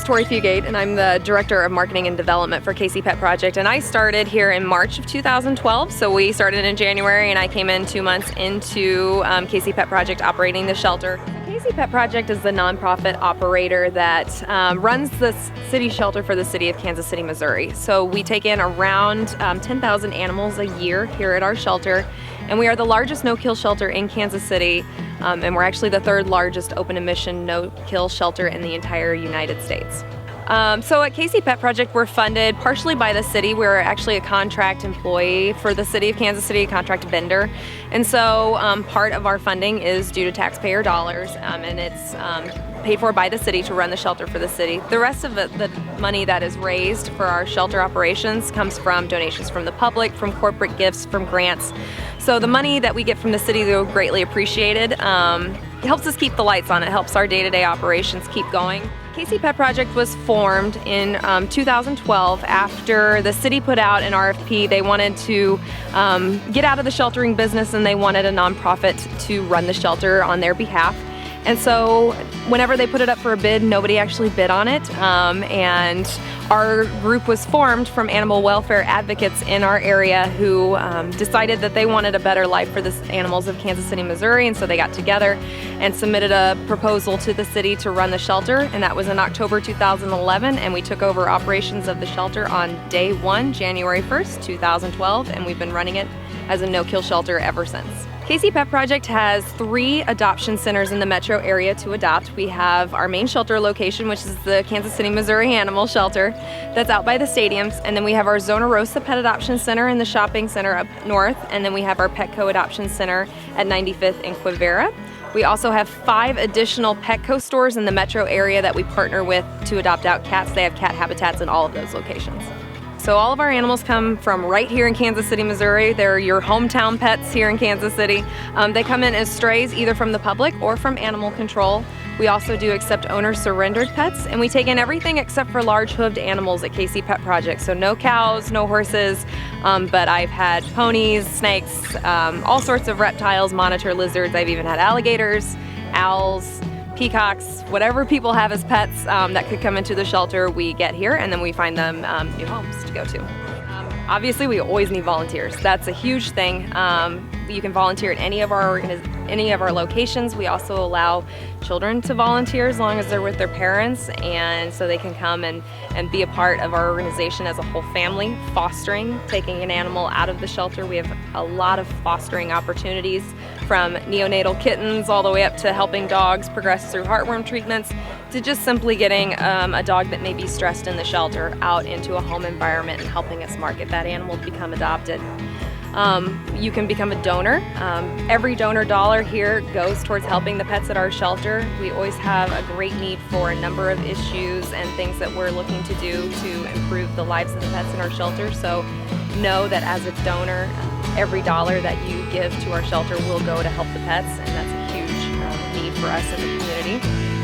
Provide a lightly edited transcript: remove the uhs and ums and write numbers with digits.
Tori Fugate, and I'm the Director of Marketing and Development for KC Pet Project. And I started here in March of 2012, so we started in January, and I came in 2 months into KC Pet Project operating the shelter. KC Pet Project is the nonprofit operator that runs the city shelter for the city of Kansas City, Missouri. So we take in around 10,000 animals a year here at our shelter, and we are the largest no-kill shelter in Kansas City. And we're actually the third largest open admission no-kill shelter in the entire United States. So at KC Pet Project, we're funded partially by the city. We're actually a contract employee for the city of Kansas City, a contract vendor. And so part of our funding is due to taxpayer dollars, and it's paid for by the city to run the shelter for the city. The rest of the money that is raised for our shelter operations comes from donations from the public, from corporate gifts, from grants. So the money that we get from the city, though greatly appreciated, helps us keep the lights on. It helps our day-to-day operations keep going. KC Pet Project was formed in 2012 after the city put out an RFP. They wanted to get out of the sheltering business, and they wanted a nonprofit to run the shelter on their behalf. And so whenever they put it up for a bid, nobody actually bid on it. And our group was formed from animal welfare advocates in our area who decided that they wanted a better life for the animals of Kansas City, Missouri. And so they got together and submitted a proposal to the city to run the shelter. And that was in October 2011. And we took over operations of the shelter on day one, January 1st, 2012. And we've been running it as a no-kill shelter ever since. KC Pet Project has 3 adoption centers in the metro area to adopt. We have our main shelter location, which is the Kansas City, Missouri Animal Shelter that's out by the stadiums. And then we have our Zona Rosa Pet Adoption Center in the shopping center up north. And then we have our Petco Adoption Center at 95th and Quivira. We also have 5 additional Petco stores in the metro area that we partner with to adopt out cats. They have cat habitats in all of those locations. So all of our animals come from right here in Kansas City, Missouri. They're your hometown pets here in Kansas City. They come in as strays, either from the public or from animal control. We also do accept owner-surrendered pets, and we take in everything except for large hooved animals at KC Pet Project. So no cows, no horses, but I've had ponies, snakes, all sorts of reptiles, monitor lizards. I've even had alligators, owls, peacocks, whatever people have as pets that could come into the shelter, we get here, and then we find them new homes to go to. Obviously, we always need volunteers. That's a huge thing. You can volunteer at any of our locations. We also allow children to volunteer as long as they're with their parents, and so they can come and be a part of our organization as a whole family, fostering, taking an animal out of the shelter. We have a lot of fostering opportunities, from neonatal kittens all the way up to helping dogs progress through heartworm treatments, to just simply getting a dog that may be stressed in the shelter out into a home environment and helping us market that animal to become adopted. You can become a donor. Every donor dollar here goes towards helping the pets at our shelter. We always have a great need for a number of issues and things that we're looking to do to improve the lives of the pets in our shelter. So know that as a donor, every dollar that you give to our shelter will go to help the pets, and that's a huge need for us in the community.